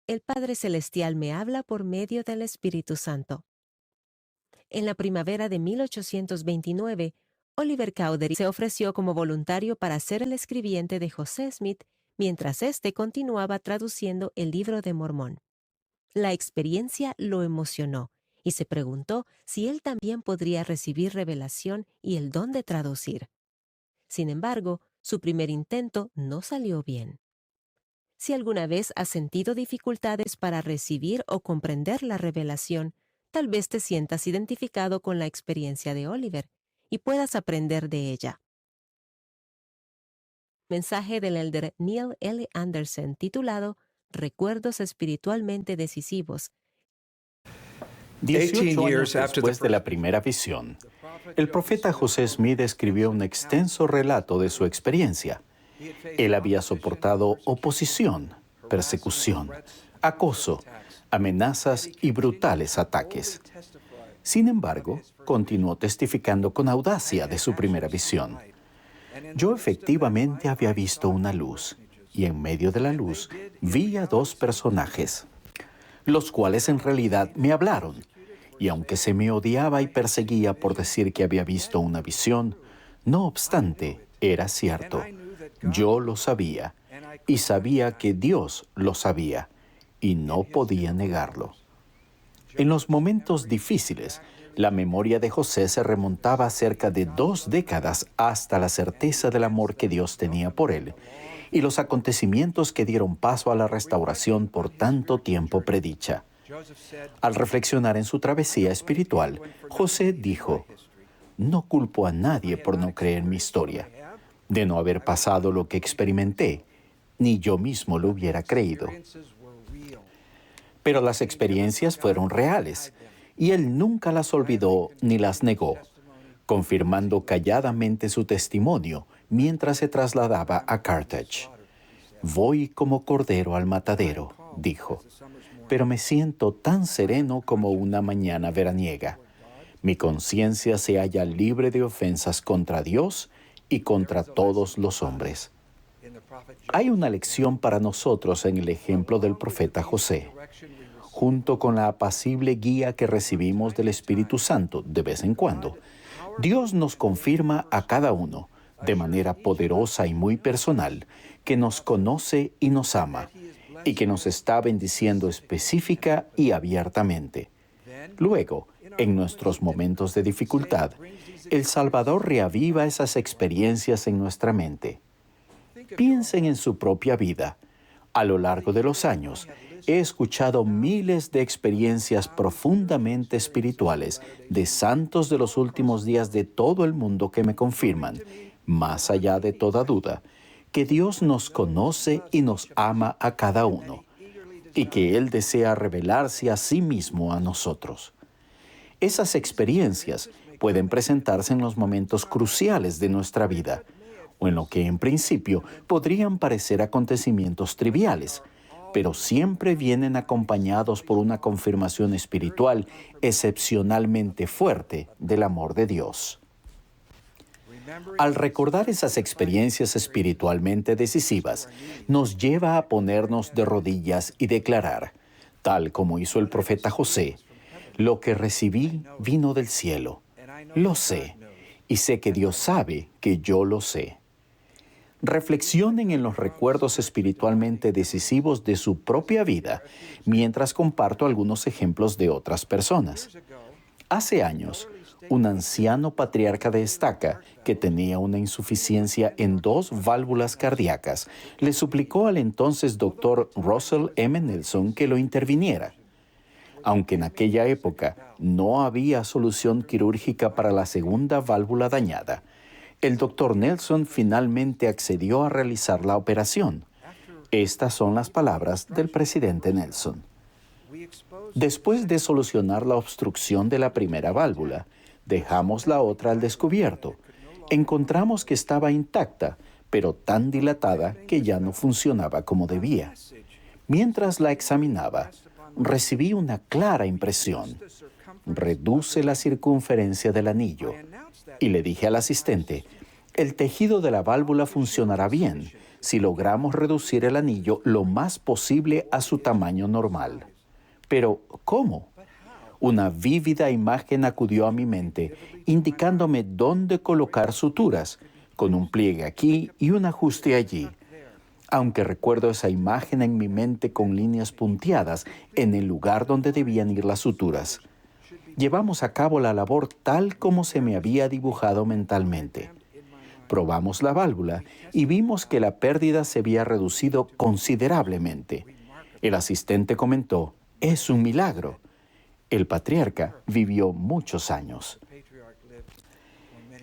el Padre Celestial me habla por medio del Espíritu Santo. En la primavera de 1829, Oliver Cowdery se ofreció como voluntario para ser el escribiente de José Smith mientras éste continuaba traduciendo el Libro de Mormón. La experiencia lo emocionó y se preguntó si él también podría recibir revelación y el don de traducir. Sin embargo, su primer intento no salió bien. Si alguna vez has sentido dificultades para recibir o comprender la revelación, tal vez te sientas identificado con la experiencia de Oliver y puedas aprender de ella. Mensaje del elder Neil L. Anderson titulado Recuerdos espiritualmente decisivos. 18 años después de la primera visión, el profeta José Smith escribió un extenso relato de su experiencia. Él había soportado oposición, persecución, acoso, amenazas y brutales ataques. Sin embargo, continuó testificando con audacia de su primera visión. Yo efectivamente había visto una luz, y en medio de la luz vi a dos personajes, los cuales en realidad me hablaron. Y aunque se me odiaba y perseguía por decir que había visto una visión, no obstante, era cierto. Yo lo sabía, y sabía que Dios lo sabía, y no podía negarlo. En los momentos difíciles, la memoria de José se remontaba cerca de 2 décadas hasta la certeza del amor que Dios tenía por él y los acontecimientos que dieron paso a la restauración por tanto tiempo predicha. Al reflexionar en su travesía espiritual, José dijo: «No culpo a nadie por no creer mi historia, de no haber pasado lo que experimenté, ni yo mismo lo hubiera creído». Pero las experiencias fueron reales, y él nunca las olvidó ni las negó, confirmando calladamente su testimonio mientras se trasladaba a Carthage. «Voy como cordero al matadero», dijo, «pero me siento tan sereno como una mañana veraniega. Mi conciencia se halla libre de ofensas contra Dios y contra todos los hombres». Hay una lección para nosotros en el ejemplo del profeta José. Junto con la apacible guía que recibimos del Espíritu Santo de vez en cuando, Dios nos confirma a cada uno, de manera poderosa y muy personal, que nos conoce y nos ama, y que nos está bendiciendo específica y abiertamente. Luego, en nuestros momentos de dificultad, el Salvador reaviva esas experiencias en nuestra mente. Piensen en su propia vida. A lo largo de los años, he escuchado miles de experiencias profundamente espirituales de santos de los últimos días de todo el mundo que me confirman, más allá de toda duda, que Dios nos conoce y nos ama a cada uno, y que Él desea revelarse a sí mismo a nosotros. Esas experiencias pueden presentarse en los momentos cruciales de nuestra vida, o en lo que en principio podrían parecer acontecimientos triviales, pero siempre vienen acompañados por una confirmación espiritual excepcionalmente fuerte del amor de Dios. Al recordar esas experiencias espiritualmente decisivas, nos lleva a ponernos de rodillas y declarar, tal como hizo el profeta José: «Lo que recibí vino del cielo. Lo sé, y sé que Dios sabe que yo lo sé». Reflexionen en los recuerdos espiritualmente decisivos de su propia vida, mientras comparto algunos ejemplos de otras personas. Hace años, un anciano patriarca de estaca, que tenía una insuficiencia en 2 válvulas cardíacas, le suplicó al entonces doctor Russell M. Nelson que lo interviniera. Aunque en aquella época no había solución quirúrgica para la segunda válvula dañada, el doctor Nelson finalmente accedió a realizar la operación. Estas son las palabras del presidente Nelson: «Después de solucionar la obstrucción de la primera válvula, dejamos la otra al descubierto. Encontramos que estaba intacta, pero tan dilatada que ya no funcionaba como debía. Mientras la examinaba, recibí una clara impresión: reduce la circunferencia del anillo. Y le dije al asistente: el tejido de la válvula funcionará bien, si logramos reducir el anillo lo más posible a su tamaño normal. Pero, ¿cómo? Una vívida imagen acudió a mi mente, indicándome dónde colocar suturas, con un pliegue aquí y un ajuste allí. Aunque recuerdo esa imagen en mi mente con líneas punteadas en el lugar donde debían ir las suturas. Llevamos a cabo la labor tal como se me había dibujado mentalmente. Probamos la válvula y vimos que la pérdida se había reducido considerablemente. El asistente comentó, «Es un milagro». El patriarca vivió muchos años.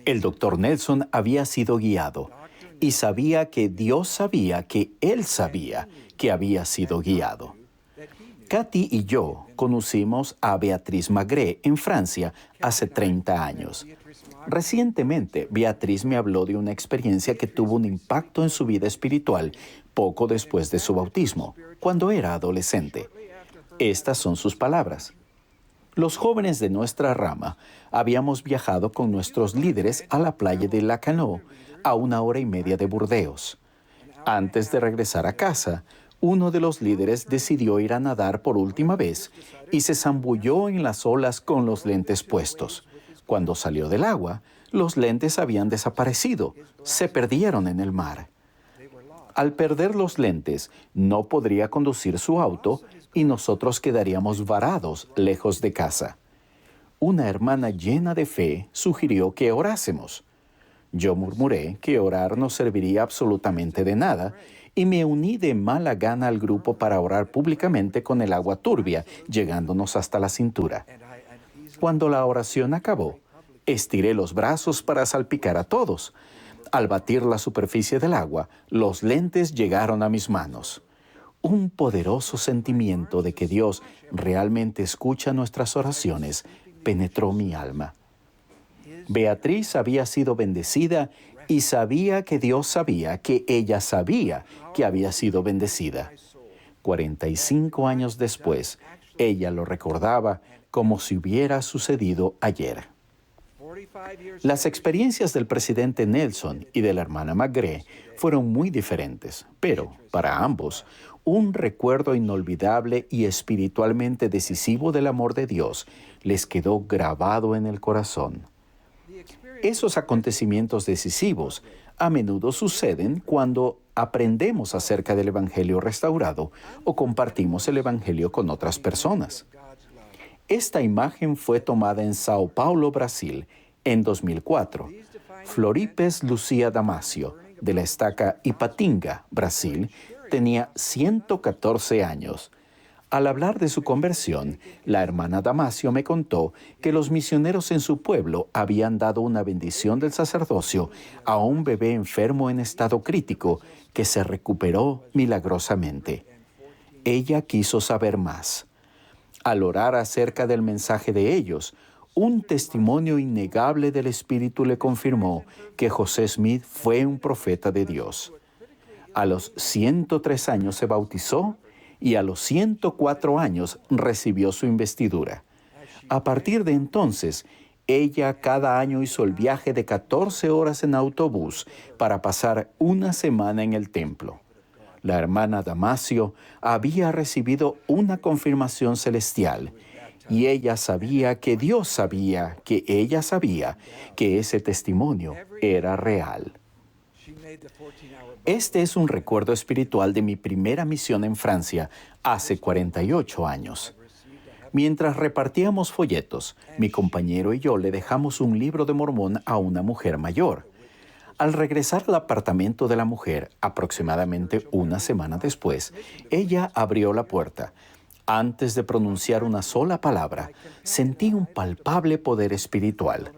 El doctor Nelson había sido guiado y sabía que Dios sabía que él sabía que había sido guiado. Kathy y yo conocimos a Beatriz Magré en Francia hace 30 años. Recientemente, Beatriz me habló de una experiencia que tuvo un impacto en su vida espiritual poco después de su bautismo, cuando era adolescente. Estas son sus palabras. Los jóvenes de nuestra rama habíamos viajado con nuestros líderes a la playa de Lacanau, a 1 hora y media de Burdeos. Antes de regresar a casa, uno de los líderes decidió ir a nadar por última vez y se zambulló en las olas con los lentes puestos. Cuando salió del agua, los lentes habían desaparecido, se perdieron en el mar. Al perder los lentes, no podría conducir su auto y nosotros quedaríamos varados lejos de casa. Una hermana llena de fe sugirió que orásemos. Yo murmuré que orar no serviría absolutamente de nada y me uní de mala gana al grupo para orar públicamente con el agua turbia, llegándonos hasta la cintura. Cuando la oración acabó, estiré los brazos para salpicar a todos. Al batir la superficie del agua, los lentes llegaron a mis manos. Un poderoso sentimiento de que Dios realmente escucha nuestras oraciones penetró mi alma. Beatriz había sido bendecida y sabía que Dios sabía que ella sabía que había sido bendecida. 45 años después, ella lo recordaba como si hubiera sucedido ayer. Las experiencias del presidente Nelson y de la hermana Magré fueron muy diferentes, pero, para ambos, un recuerdo inolvidable y espiritualmente decisivo del amor de Dios les quedó grabado en el corazón. Esos acontecimientos decisivos a menudo suceden cuando aprendemos acerca del Evangelio restaurado o compartimos el Evangelio con otras personas. Esta imagen fue tomada en Sao Paulo, Brasil, en 2004. Floripes Lucía Damasio, de la estaca Ipatinga, Brasil, tenía 114 años. Al hablar de su conversión, la hermana Damasio me contó que los misioneros en su pueblo habían dado una bendición del sacerdocio a un bebé enfermo en estado crítico que se recuperó milagrosamente. Ella quiso saber más. Al orar acerca del mensaje de ellos, un testimonio innegable del Espíritu le confirmó que José Smith fue un profeta de Dios. A los 103 años se bautizó y a los 104 años recibió su investidura. A partir de entonces, ella cada año hizo el viaje de 14 horas en autobús para pasar una semana en el templo. La hermana Damasio había recibido una confirmación celestial y ella sabía que Dios sabía que ella sabía que ese testimonio era real. Este es un recuerdo espiritual de mi primera misión en Francia hace 48 años. Mientras repartíamos folletos, mi compañero y yo le dejamos un libro de Mormón a una mujer mayor. Al regresar al apartamento de la mujer, aproximadamente una semana después, ella abrió la puerta. Antes de pronunciar una sola palabra, sentí un palpable poder espiritual.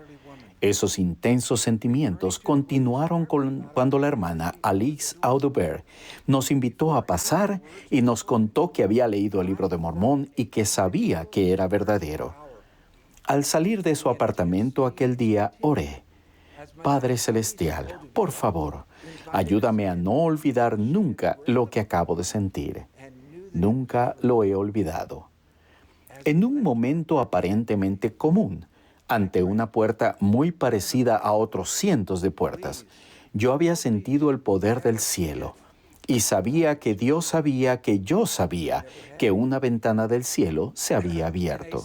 Esos intensos sentimientos continuaron cuando la hermana Alice Audubert nos invitó a pasar y nos contó que había leído el libro de Mormón y que sabía que era verdadero. Al salir de su apartamento aquel día, oré: Padre Celestial, por favor, ayúdame a no olvidar nunca lo que acabo de sentir. Nunca lo he olvidado. En un momento aparentemente común, ante una puerta muy parecida a otros cientos de puertas, yo había sentido el poder del cielo. y sabía que Dios sabía que yo sabía que una ventana del cielo se había abierto.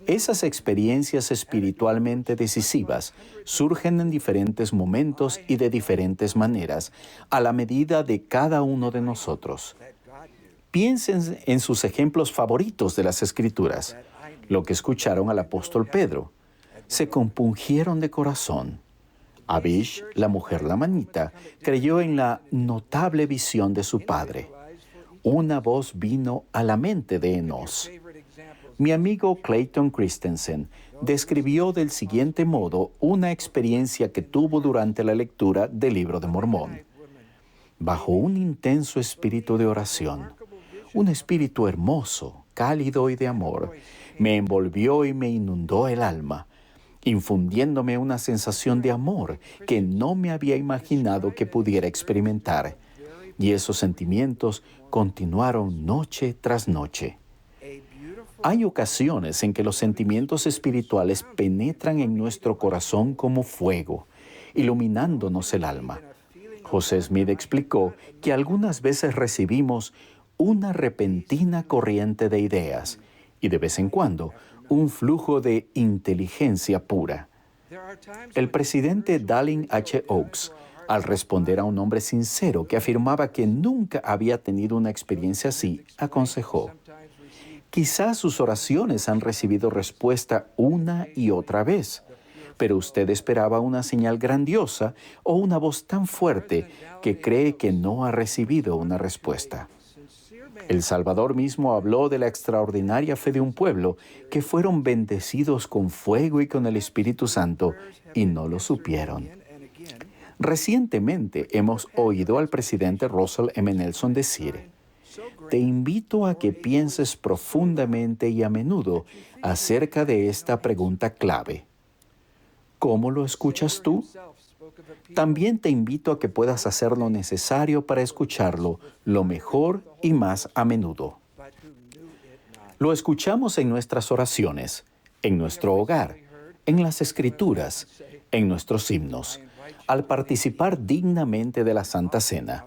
Esas experiencias espiritualmente decisivas surgen en diferentes momentos y de diferentes maneras, a la medida de cada uno de nosotros. Piensen en sus ejemplos favoritos de las Escrituras, lo que escucharon al apóstol Pedro. Se compungieron de corazón. Abish, la mujer lamanita, creyó en la notable visión de su padre. Una voz vino a la mente de Enos. Mi amigo Clayton Christensen describió del siguiente modo una experiencia que tuvo durante la lectura del Libro de Mormón. Bajo un intenso espíritu de oración, un espíritu hermoso, cálido y de amor, me envolvió y me inundó el alma, infundiéndome una sensación de amor que no me había imaginado que pudiera experimentar. Y esos sentimientos continuaron noche tras noche. Hay ocasiones en que los sentimientos espirituales penetran en nuestro corazón como fuego, iluminándonos el alma. José Smith explicó que algunas veces recibimos una repentina corriente de ideas y de vez en cuando un flujo de inteligencia pura. El presidente Dallin H. Oaks, al responder a un hombre sincero que afirmaba que nunca había tenido una experiencia así, aconsejó: quizás sus oraciones han recibido respuesta una y otra vez, pero usted esperaba una señal grandiosa o una voz tan fuerte que cree que no ha recibido una respuesta. El Salvador mismo habló de la extraordinaria fe de un pueblo que fueron bendecidos con fuego y con el Espíritu Santo y no lo supieron. Recientemente hemos oído al presidente Russell M. Nelson decir: te invito a que pienses profundamente y a menudo acerca de esta pregunta clave. ¿Cómo lo escuchas tú? También te invito a que puedas hacer lo necesario para escucharlo lo mejor y más a menudo. Lo escuchamos en nuestras oraciones, en nuestro hogar, en las Escrituras, en nuestros himnos, al participar dignamente de la Santa Cena,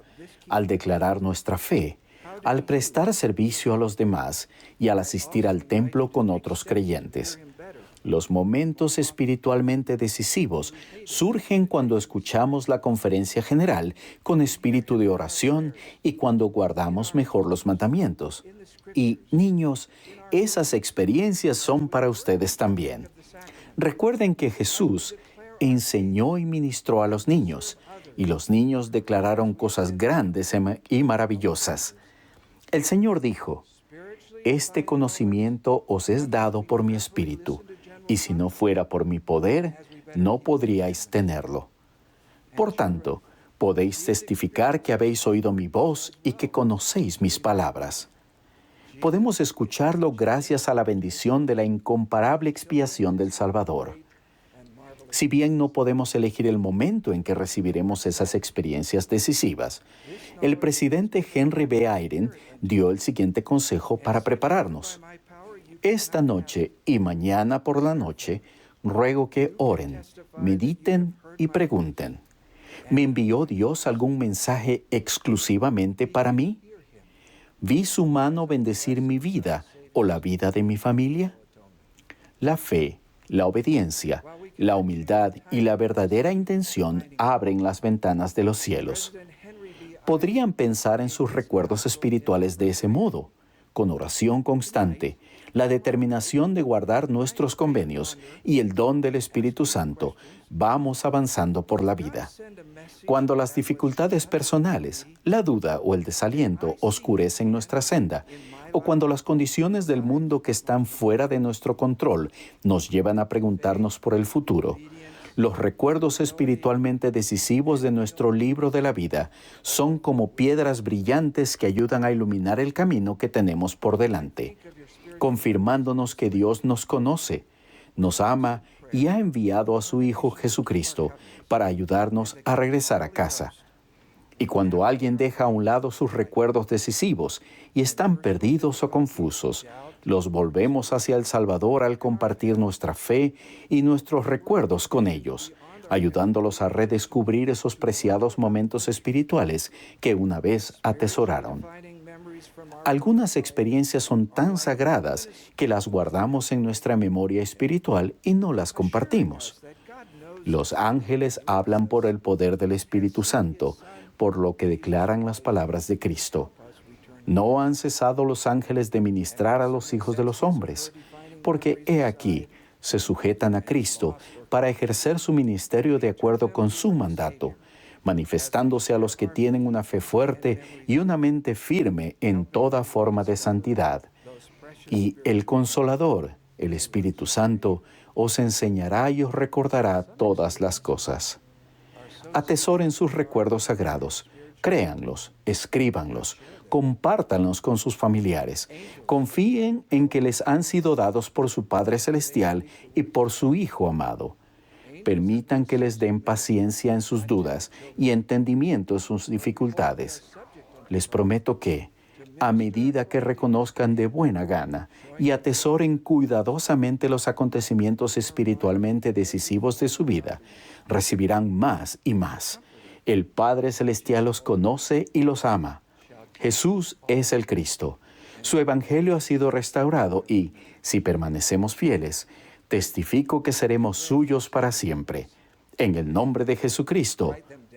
al declarar nuestra fe, al prestar servicio a los demás y al asistir al templo con otros creyentes. Los momentos espiritualmente decisivos surgen cuando escuchamos la conferencia general con espíritu de oración y cuando guardamos mejor los mandamientos. Y, niños, esas experiencias son para ustedes también. Recuerden que Jesús enseñó y ministró a los niños, y los niños declararon cosas grandes y maravillosas. El Señor dijo: este conocimiento os es dado por mi espíritu, y si no fuera por mi poder, no podríais tenerlo. Por tanto, podéis testificar que habéis oído mi voz y que conocéis mis palabras. Podemos escucharlo gracias a la bendición de la incomparable expiación del Salvador. Si bien no podemos elegir el momento en que recibiremos esas experiencias decisivas, el presidente Henry B. Eyring dio el siguiente consejo para prepararnos. Esta noche y mañana por la noche, ruego que oren, mediten y pregunten: ¿me envió Dios algún mensaje exclusivamente para mí? ¿Vi su mano bendecir mi vida o la vida de mi familia? La fe, la obediencia, la humildad y la verdadera intención abren las ventanas de los cielos. Podrían pensar en sus recuerdos espirituales de ese modo, con oración constante, la determinación de guardar nuestros convenios y el don del Espíritu Santo, vamos avanzando por la vida. Cuando las dificultades personales, la duda o el desaliento oscurecen nuestra senda, o cuando las condiciones del mundo que están fuera de nuestro control nos llevan a preguntarnos por el futuro, los recuerdos espiritualmente decisivos de nuestro libro de la vida son como piedras brillantes que ayudan a iluminar el camino que tenemos por delante, confirmándonos que Dios nos conoce, nos ama y ha enviado a su Hijo Jesucristo para ayudarnos a regresar a casa. Y cuando alguien deja a un lado sus recuerdos decisivos y están perdidos o confusos, los volvemos hacia el Salvador al compartir nuestra fe y nuestros recuerdos con ellos, ayudándolos a redescubrir esos preciados momentos espirituales que una vez atesoraron. Algunas experiencias son tan sagradas que las guardamos en nuestra memoria espiritual y no las compartimos. Los ángeles hablan por el poder del Espíritu Santo, por lo que declaran las palabras de Cristo. No han cesado los ángeles de ministrar a los hijos de los hombres, porque he aquí, se sujetan a Cristo para ejercer su ministerio de acuerdo con su mandato, manifestándose a los que tienen una fe fuerte y una mente firme en toda forma de santidad. Y el Consolador, el Espíritu Santo, os enseñará y os recordará todas las cosas. Atesoren sus recuerdos sagrados, créanlos, escríbanlos, compártanlos con sus familiares, confíen en que les han sido dados por su Padre Celestial y por su Hijo amado. Permitan que les den paciencia en sus dudas y entendimiento en sus dificultades. Les prometo que, a medida que reconozcan de buena gana y atesoren cuidadosamente los acontecimientos espiritualmente decisivos de su vida, recibirán más y más. El Padre Celestial los conoce y los ama. Jesús es el Cristo. Su Evangelio ha sido restaurado y, si permanecemos fieles, testifico que seremos suyos para siempre. En el nombre de Jesucristo.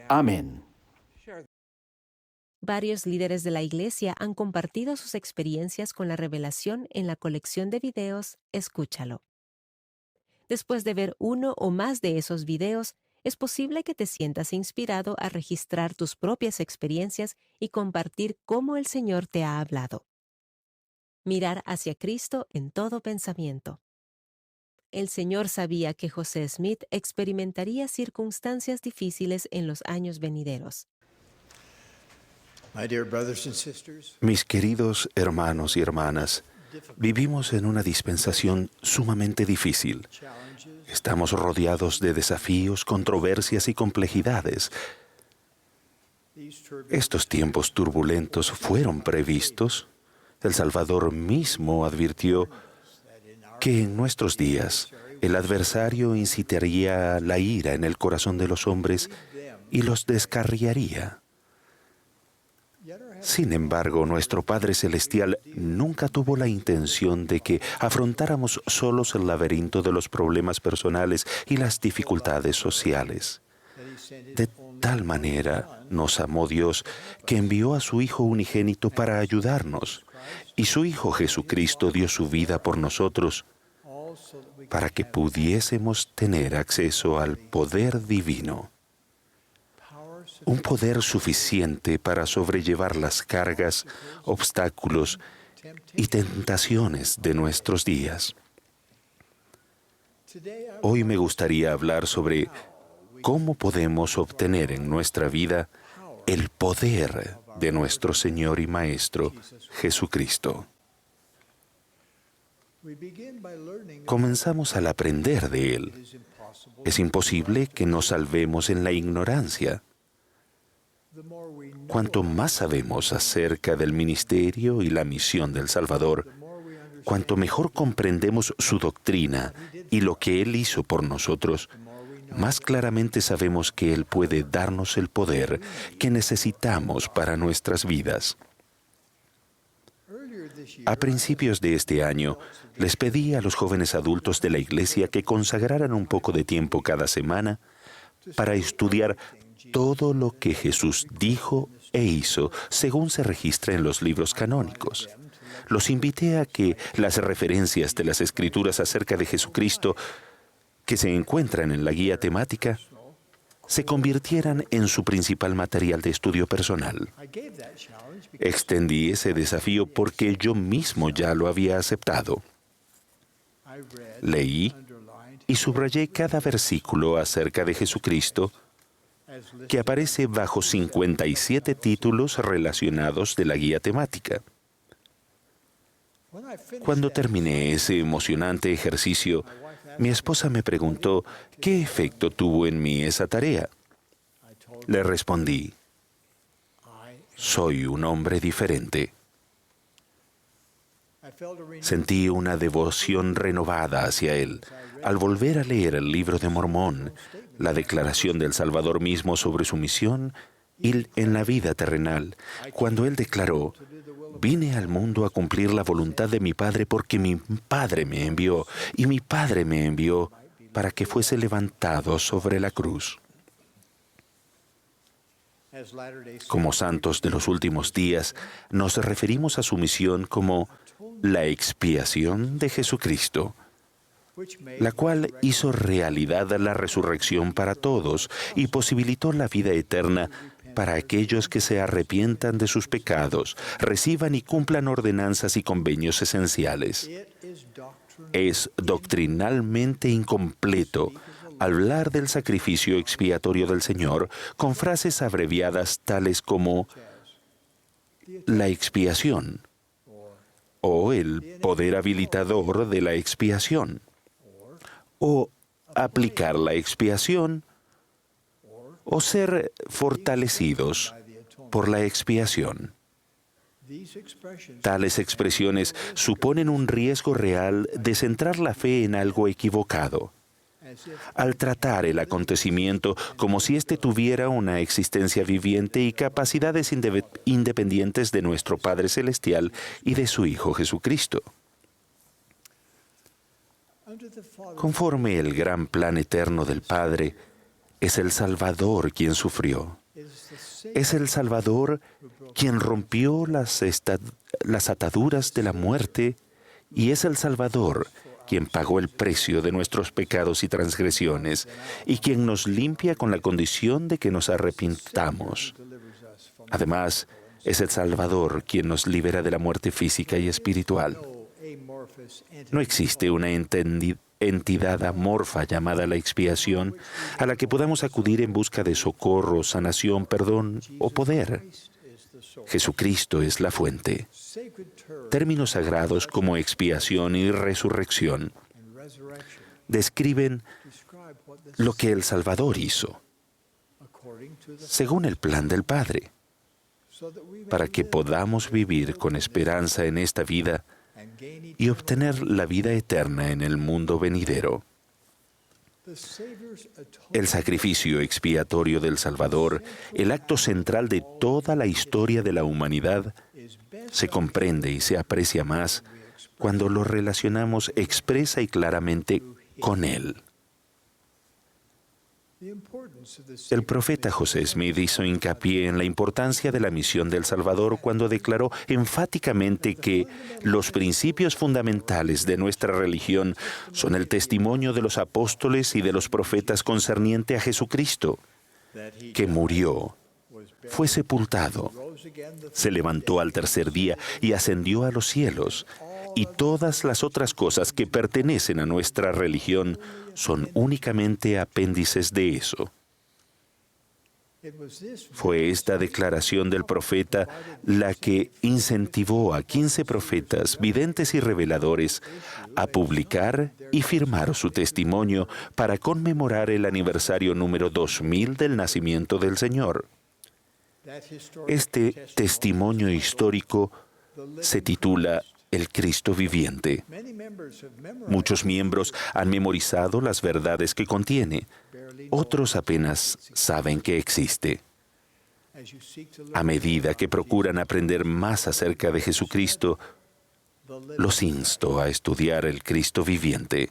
Amén. Varios líderes de la Iglesia han compartido sus experiencias con la revelación en la colección de videos Escúchalo. Después de ver uno o más de esos videos, es posible que te sientas inspirado a registrar tus propias experiencias y compartir cómo el Señor te ha hablado. Mirar hacia Cristo en todo pensamiento. El Señor sabía que José Smith experimentaría circunstancias difíciles en los años venideros. Mis queridos hermanos y hermanas, vivimos en una dispensación sumamente difícil. Estamos rodeados de desafíos, controversias y complejidades. Estos tiempos turbulentos fueron previstos. El Salvador mismo advirtió que en nuestros días el adversario incitaría la ira en el corazón de los hombres y los descarriaría. Sin embargo, nuestro Padre Celestial nunca tuvo la intención de que afrontáramos solos el laberinto de los problemas personales y las dificultades sociales. De tal manera nos amó Dios que envió a su Hijo unigénito para ayudarnos, y su Hijo Jesucristo dio su vida por nosotros para que pudiésemos tener acceso al poder divino. Un poder suficiente para sobrellevar las cargas, obstáculos y tentaciones de nuestros días. Hoy me gustaría hablar sobre cómo podemos obtener en nuestra vida el poder de nuestro Señor y Maestro, Jesucristo. Comenzamos al aprender de Él. Es imposible que nos salvemos en la ignorancia. Cuanto más sabemos acerca del ministerio y la misión del Salvador, cuanto mejor comprendemos su doctrina y lo que Él hizo por nosotros, más claramente sabemos que Él puede darnos el poder que necesitamos para nuestras vidas. A principios de este año, les pedí a los jóvenes adultos de la iglesia que consagraran un poco de tiempo cada semana para estudiar todo lo que Jesús dijo e hizo según se registra en los libros canónicos. Los invité a que las referencias de las Escrituras acerca de Jesucristo que se encuentran en la guía temática se convirtieran en su principal material de estudio personal. Extendí ese desafío porque yo mismo ya lo había aceptado. Leí y subrayé cada versículo acerca de Jesucristo que aparece bajo 57 títulos relacionados de la guía temática. Cuando terminé ese emocionante ejercicio, mi esposa me preguntó qué efecto tuvo en mí esa tarea. Le respondí, soy un hombre diferente. Sentí una devoción renovada hacia Él al volver a leer el libro de Mormón, la declaración del Salvador mismo sobre su misión y en la vida terrenal, cuando Él declaró: «Vine al mundo a cumplir la voluntad de mi Padre porque mi Padre me envió, y mi Padre me envió para que fuese levantado sobre la cruz». Como santos de los últimos días, nos referimos a su misión como la expiación de Jesucristo, la cual hizo realidad la resurrección para todos y posibilitó la vida eterna para aquellos que se arrepientan de sus pecados, reciban y cumplan ordenanzas y convenios esenciales. Es doctrinalmente incompleto hablar del sacrificio expiatorio del Señor con frases abreviadas tales como la expiación o el poder habilitador de la expiación o aplicar la expiación o ser fortalecidos por la expiación. Tales expresiones suponen un riesgo real de centrar la fe en algo equivocado. Al tratar el acontecimiento como si éste tuviera una existencia viviente y capacidades independientes de nuestro Padre Celestial y de su Hijo Jesucristo. Conforme el gran plan eterno del Padre, es el Salvador quien sufrió. Es el Salvador quien rompió las ataduras de la muerte, y es el Salvador quien pagó el precio de nuestros pecados y transgresiones, y quien nos limpia con la condición de que nos arrepintamos. Además, es el Salvador quien nos libera de la muerte física y espiritual. No existe una entidad amorfa llamada la expiación a la que podamos acudir en busca de socorro, sanación, perdón o poder. Jesucristo es la fuente. Términos sagrados como expiación y resurrección describen lo que el Salvador hizo, según el plan del Padre, para que podamos vivir con esperanza en esta vida y obtener la vida eterna en el mundo venidero. El sacrificio expiatorio del Salvador, el acto central de toda la historia de la humanidad, se comprende y se aprecia más cuando lo relacionamos expresa y claramente con Él. El profeta José Smith hizo hincapié en la importancia de la misión del Salvador cuando declaró enfáticamente que los principios fundamentales de nuestra religión son el testimonio de los apóstoles y de los profetas concerniente a Jesucristo, que murió, fue sepultado, se levantó al tercer día y ascendió a los cielos, y todas las otras cosas que pertenecen a nuestra religión son únicamente apéndices de eso. Fue esta declaración del profeta la que incentivó a 15 profetas, videntes y reveladores a publicar y firmar su testimonio para conmemorar el aniversario número 2000 del nacimiento del Señor. Este testimonio histórico se titula El Cristo Viviente. Muchos miembros han memorizado las verdades que contiene. Otros apenas saben que existe. A medida que procuran aprender más acerca de Jesucristo, los insto a estudiar el Cristo Viviente.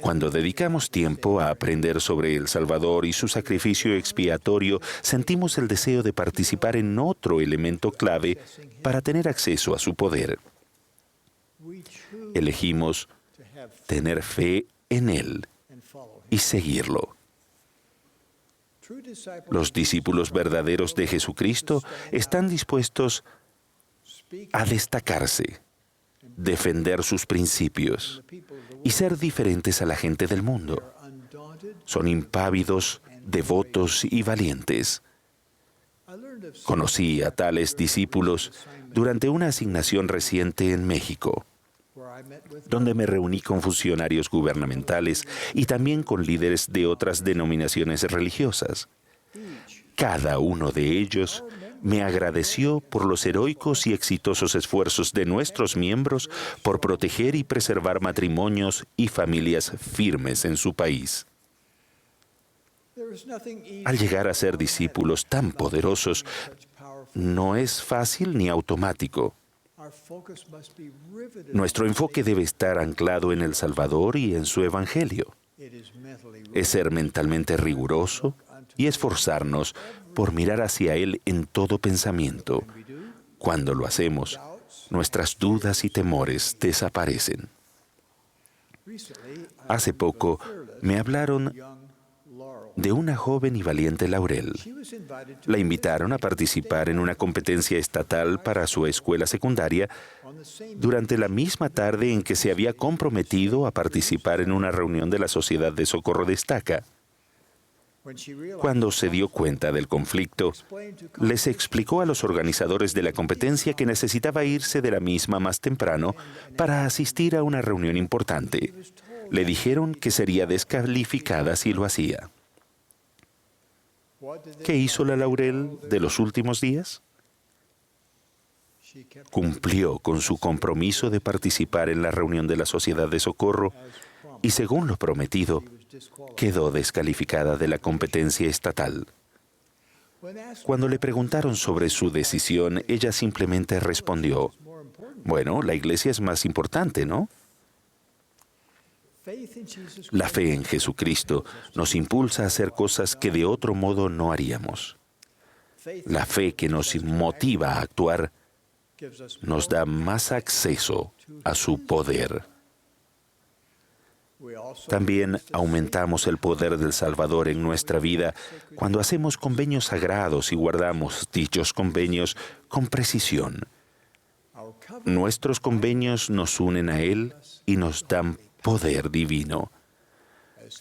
Cuando dedicamos tiempo a aprender sobre el Salvador y su sacrificio expiatorio, sentimos el deseo de participar en otro elemento clave para tener acceso a su poder. Elegimos tener fe en Él y seguirlo. Los discípulos verdaderos de Jesucristo están dispuestos a destacarse, defender sus principios y ser diferentes a la gente del mundo. Son impávidos, devotos y valientes. Conocí a tales discípulos durante una asignación reciente en México, donde me reuní con funcionarios gubernamentales y también con líderes de otras denominaciones religiosas. Cada uno de ellos me agradeció por los heroicos y exitosos esfuerzos de nuestros miembros por proteger y preservar matrimonios y familias firmes en su país. Al llegar a ser discípulos tan poderosos, no es fácil ni automático. Nuestro enfoque debe estar anclado en el Salvador y en su Evangelio. Es ser mentalmente riguroso y esforzarnos por mirar hacia Él en todo pensamiento. Cuando lo hacemos, nuestras dudas y temores desaparecen. Hace poco me hablaron de una joven y valiente Laurel. La invitaron a participar en una competencia estatal para su escuela secundaria durante la misma tarde en que se había comprometido a participar en una reunión de la Sociedad de Socorro Destaca. Cuando se dio cuenta del conflicto, les explicó a los organizadores de la competencia que necesitaba irse de la misma más temprano para asistir a una reunión importante. Le dijeron que sería descalificada si lo hacía. ¿Qué hizo la Laurel de los últimos días? Cumplió con su compromiso de participar en la reunión de la Sociedad de Socorro y, según lo prometido, quedó descalificada de la competencia estatal. Cuando le preguntaron sobre su decisión, ella simplemente respondió: bueno, la iglesia es más importante, ¿no? La fe en Jesucristo nos impulsa a hacer cosas que de otro modo no haríamos. La fe que nos motiva a actuar nos da más acceso a su poder. También aumentamos el poder del Salvador en nuestra vida cuando hacemos convenios sagrados y guardamos dichos convenios con precisión. Nuestros convenios nos unen a Él y nos dan poder divino.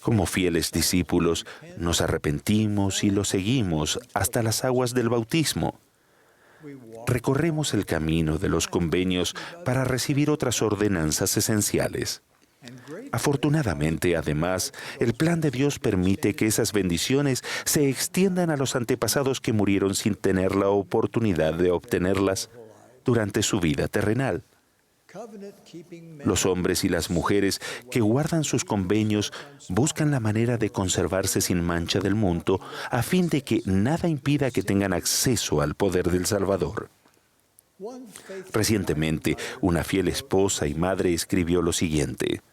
Como fieles discípulos, nos arrepentimos y lo seguimos hasta las aguas del bautismo. Recorremos el camino de los convenios para recibir otras ordenanzas esenciales. Afortunadamente, además, el plan de Dios permite que esas bendiciones se extiendan a los antepasados que murieron sin tener la oportunidad de obtenerlas durante su vida terrenal. Los hombres y las mujeres que guardan sus convenios buscan la manera de conservarse sin mancha del mundo a fin de que nada impida que tengan acceso al poder del Salvador. Recientemente, una fiel esposa y madre escribió lo siguiente: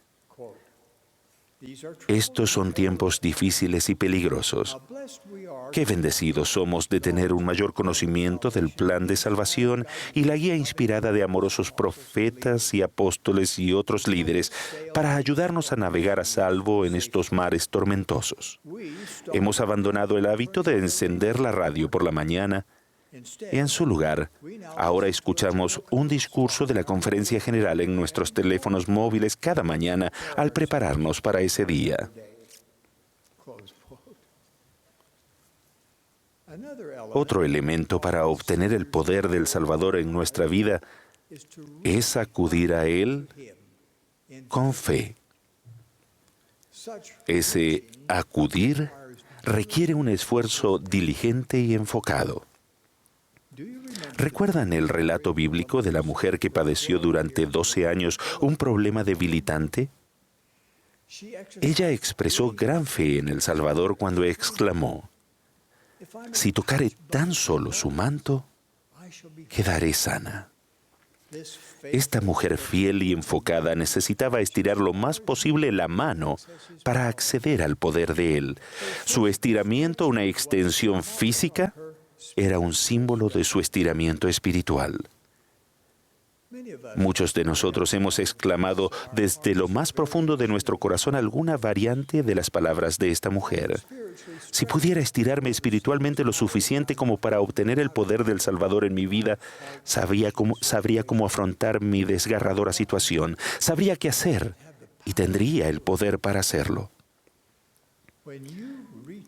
estos son tiempos difíciles y peligrosos. Qué bendecidos somos de tener un mayor conocimiento del plan de salvación y la guía inspirada de amorosos profetas y apóstoles y otros líderes para ayudarnos a navegar a salvo en estos mares tormentosos. Hemos abandonado el hábito de encender la radio por la mañana. En su lugar, ahora escuchamos un discurso de la conferencia general en nuestros teléfonos móviles cada mañana al prepararnos para ese día. Otro elemento para obtener el poder del Salvador en nuestra vida es acudir a Él con fe. Ese acudir requiere un esfuerzo diligente y enfocado. ¿Recuerdan el relato bíblico de la mujer que padeció durante 12 años un problema debilitante? Ella expresó gran fe en el Salvador cuando exclamó: si tocare tan solo su manto, quedaré sana. Esta mujer fiel y enfocada necesitaba estirar lo más posible la mano para acceder al poder de Él. Su estiramiento, una extensión física, era un símbolo de su estiramiento espiritual. Muchos de nosotros hemos exclamado desde lo más profundo de nuestro corazón alguna variante de las palabras de esta mujer. Si pudiera estirarme espiritualmente lo suficiente como para obtener el poder del Salvador en mi vida, sabría cómo afrontar mi desgarradora situación, sabría qué hacer y tendría el poder para hacerlo.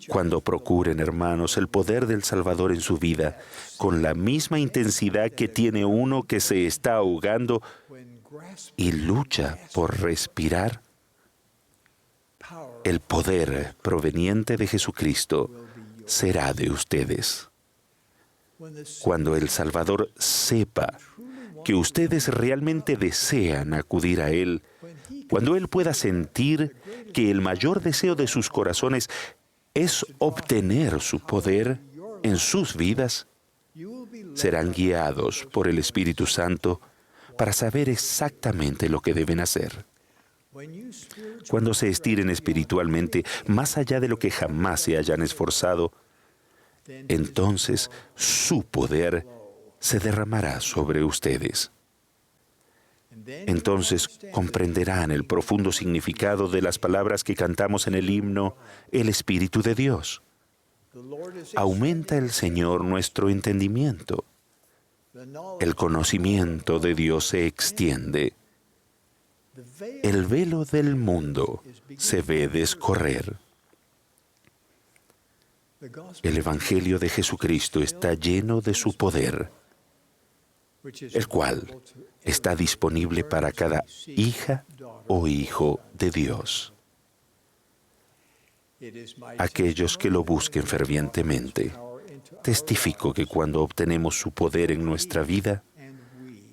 Cuando procuren, hermanos, el poder del Salvador en su vida, con la misma intensidad que tiene uno que se está ahogando y lucha por respirar, el poder proveniente de Jesucristo será de ustedes. Cuando el Salvador sepa que ustedes realmente desean acudir a Él, cuando Él pueda sentir que el mayor deseo de sus corazones es obtener su poder en sus vidas, serán guiados por el Espíritu Santo para saber exactamente lo que deben hacer. Cuando se estiren espiritualmente más allá de lo que jamás se hayan esforzado, entonces su poder se derramará sobre ustedes. Entonces comprenderán el profundo significado de las palabras que cantamos en el himno, el Espíritu de Dios. Aumenta el Señor nuestro entendimiento. El conocimiento de Dios se extiende. El velo del mundo se ve descorrer. El Evangelio de Jesucristo está lleno de su poder, el cual está disponible para cada hija o hijo de Dios. Aquellos que lo busquen fervientemente, testifico que cuando obtenemos su poder en nuestra vida,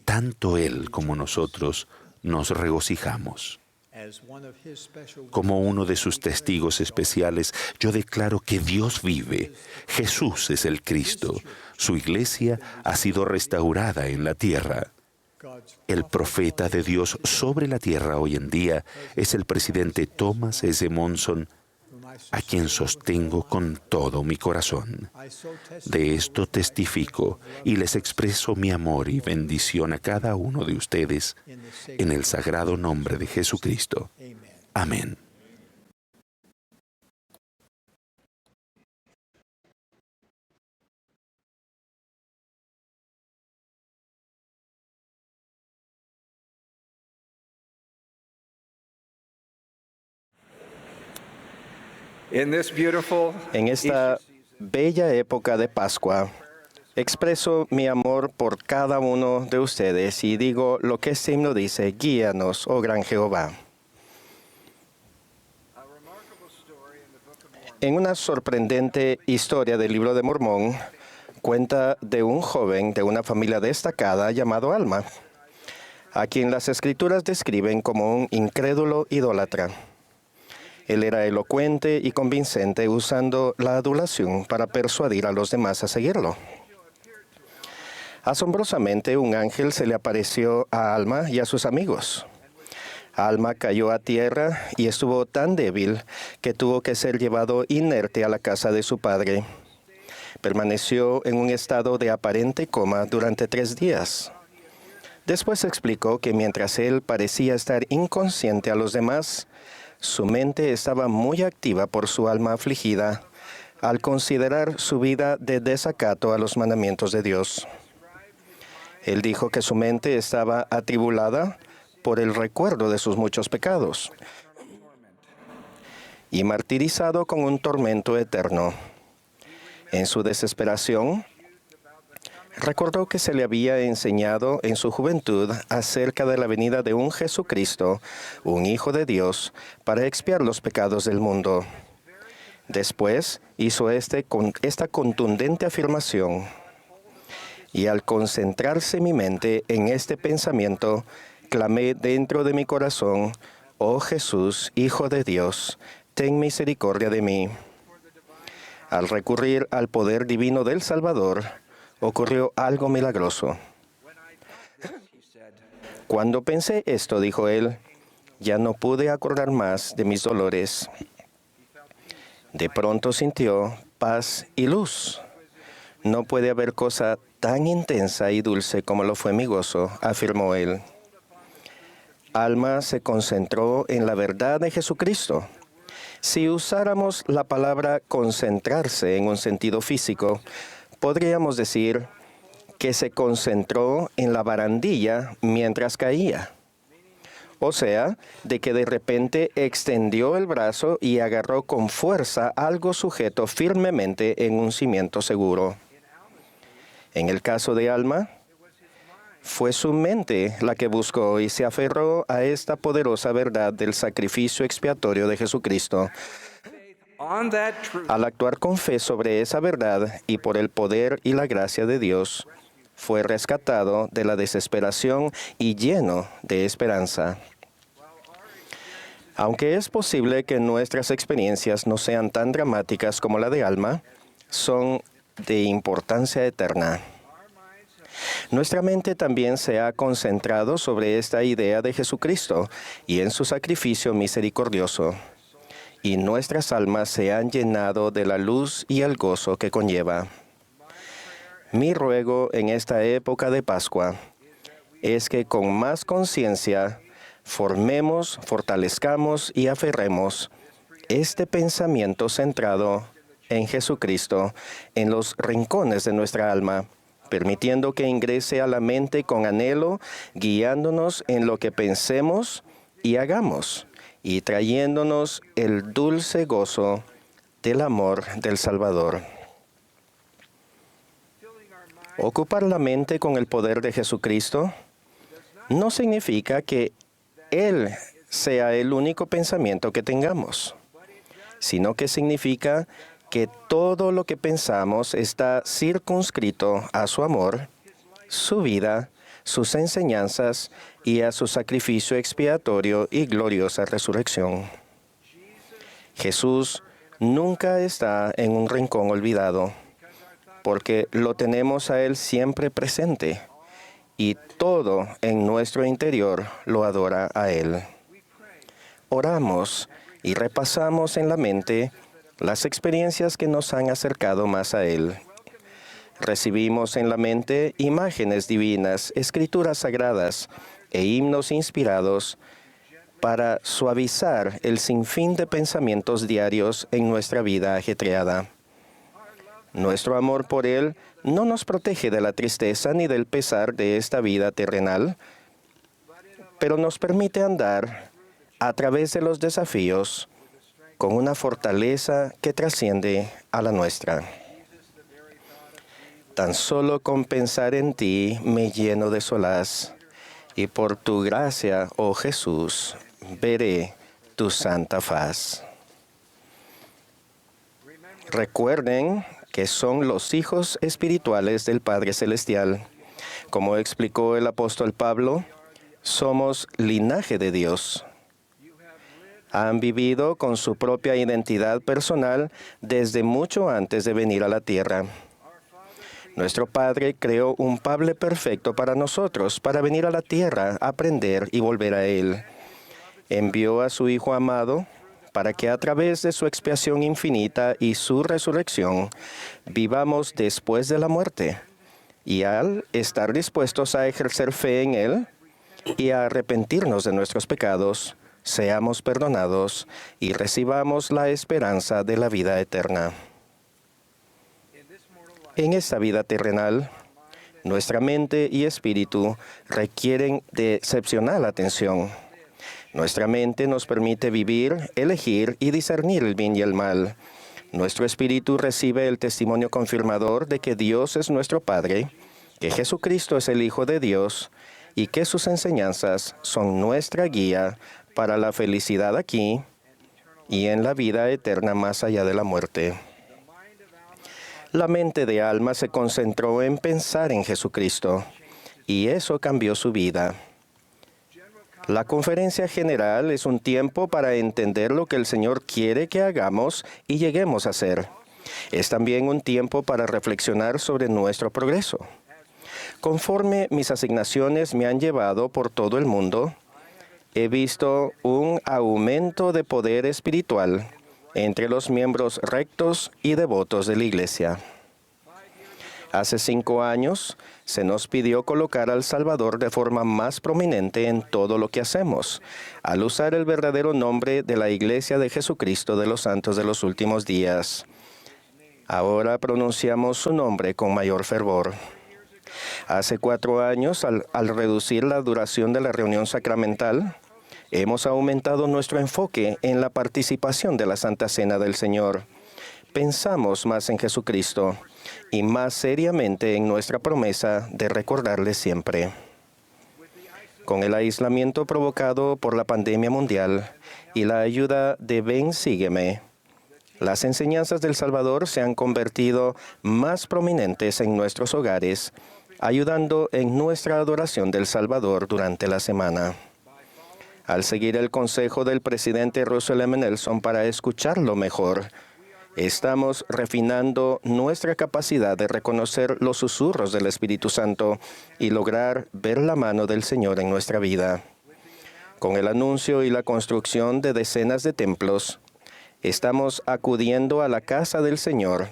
tanto Él como nosotros nos regocijamos. Como uno de sus testigos especiales, yo declaro que Dios vive, Jesús es el Cristo, su iglesia ha sido restaurada en la tierra. El profeta de Dios sobre la tierra hoy en día es el presidente Thomas S. Monson, a quien sostengo con todo mi corazón. De esto testifico y les expreso mi amor y bendición a cada uno de ustedes en el sagrado nombre de Jesucristo. Amén. En esta bella época de Pascua, expreso mi amor por cada uno de ustedes y digo lo que este himno dice: guíanos, oh gran Jehová. En una sorprendente historia del Libro de Mormón, cuenta de un joven de una familia destacada llamado Alma, a quien las Escrituras describen como un incrédulo idólatra. Él era elocuente y convincente, usando la adulación para persuadir a los demás a seguirlo. Asombrosamente, un ángel se le apareció a Alma y a sus amigos. Alma cayó a tierra y estuvo tan débil que tuvo que ser llevado inerte a la casa de su padre. Permaneció en un estado de aparente coma durante 3 días. Después explicó que mientras él parecía estar inconsciente a los demás, su mente estaba muy activa por su alma afligida al considerar su vida de desacato a los mandamientos de Dios. Él dijo que su mente estaba atribulada por el recuerdo de sus muchos pecados y martirizado con un tormento eterno. En su desesperación, recordó que se le había enseñado en su juventud acerca de la venida de un Jesucristo, un Hijo de Dios, para expiar los pecados del mundo. Después hizo esta contundente afirmación: y al concentrarse mi mente en este pensamiento, clamé dentro de mi corazón: oh Jesús, Hijo de Dios, ten misericordia de mí. Al recurrir al poder divino del Salvador, ocurrió algo milagroso. Cuando pensé esto, dijo él, ya no pude acordar más de mis dolores. De pronto sintió paz y luz. No puede haber cosa tan intensa y dulce como lo fue mi gozo, afirmó él. Alma se concentró en la verdad de Jesucristo. Si usáramos la palabra concentrarse en un sentido físico, podríamos decir que se concentró en la barandilla mientras caía. O sea, de que de repente extendió el brazo y agarró con fuerza algo sujeto firmemente en un cimiento seguro. En el caso de Alma, fue su mente la que buscó y se aferró a esta poderosa verdad del sacrificio expiatorio de Jesucristo. Al actuar con fe sobre esa verdad y por el poder y la gracia de Dios, fue rescatado de la desesperación y lleno de esperanza. Aunque es posible que nuestras experiencias no sean tan dramáticas como la de Alma, son de importancia eterna. Nuestra mente también se ha concentrado sobre esta idea de Jesucristo y en su sacrificio misericordioso, y nuestras almas se han llenado de la luz y el gozo que conlleva. Mi ruego en esta época de Pascua es que con más conciencia formemos, fortalezcamos y aferremos este pensamiento centrado en Jesucristo en los rincones de nuestra alma, permitiendo que ingrese a la mente con anhelo, guiándonos en lo que pensemos y hagamos, y trayéndonos el dulce gozo del amor del Salvador. Ocupar la mente con el poder de Jesucristo no significa que Él sea el único pensamiento que tengamos, sino que significa que todo lo que pensamos está circunscrito a su amor, su vida, sus enseñanzas y a su sacrificio expiatorio y gloriosa resurrección. Jesús nunca está en un rincón olvidado, porque lo tenemos a Él siempre presente, y todo en nuestro interior lo adora a Él. Oramos y repasamos en la mente las experiencias que nos han acercado más a Él. Recibimos en la mente imágenes divinas, escrituras sagradas e himnos inspirados para suavizar el sinfín de pensamientos diarios en nuestra vida ajetreada. Nuestro amor por Él no nos protege de la tristeza ni del pesar de esta vida terrenal, pero nos permite andar a través de los desafíos con una fortaleza que trasciende a la nuestra. Tan solo con pensar en ti me lleno de solaz, y por tu gracia, oh Jesús, veré tu santa faz. Recuerden que son los hijos espirituales del Padre Celestial. Como explicó el apóstol Pablo, somos linaje de Dios. Han vivido con su propia identidad personal desde mucho antes de venir a la tierra. Nuestro Padre creó un Padre perfecto para nosotros, para venir a la tierra, aprender y volver a Él. Envió a su Hijo amado para que a través de su expiación infinita y su resurrección vivamos después de la muerte. Y al estar dispuestos a ejercer fe en Él y a arrepentirnos de nuestros pecados, seamos perdonados y recibamos la esperanza de la vida eterna. En esta vida terrenal, nuestra mente y espíritu requieren de excepcional atención. Nuestra mente nos permite vivir, elegir y discernir el bien y el mal. Nuestro espíritu recibe el testimonio confirmador de que Dios es nuestro Padre, que Jesucristo es el Hijo de Dios y que sus enseñanzas son nuestra guía para la felicidad aquí y en la vida eterna más allá de la muerte. La mente de Alma se concentró en pensar en Jesucristo, y eso cambió su vida. La conferencia general es un tiempo para entender lo que el Señor quiere que hagamos y lleguemos a hacer. Es también un tiempo para reflexionar sobre nuestro progreso. Conforme mis asignaciones me han llevado por todo el mundo, he visto un aumento de poder espiritual entre los miembros rectos y devotos de la Iglesia. Hace 5 años, se nos pidió colocar al Salvador de forma más prominente en todo lo que hacemos, al usar el verdadero nombre de la Iglesia de Jesucristo de los Santos de los Últimos Días. Ahora pronunciamos su nombre con mayor fervor. Hace 4 años, al reducir la duración de la reunión sacramental, hemos aumentado nuestro enfoque en la participación de la Santa Cena del Señor. Pensamos más en Jesucristo y más seriamente en nuestra promesa de recordarle siempre. Con el aislamiento provocado por la pandemia mundial y la ayuda de Ven Sígueme, Las enseñanzas del Salvador se han convertido más prominentes en nuestros hogares, ayudando en nuestra adoración del Salvador durante la semana. Al seguir el consejo del presidente Russell M. Nelson para escucharlo mejor, estamos refinando nuestra capacidad de reconocer los susurros del Espíritu Santo y lograr ver la mano del Señor en nuestra vida. Con el anuncio y la construcción de decenas de templos, estamos acudiendo a la casa del Señor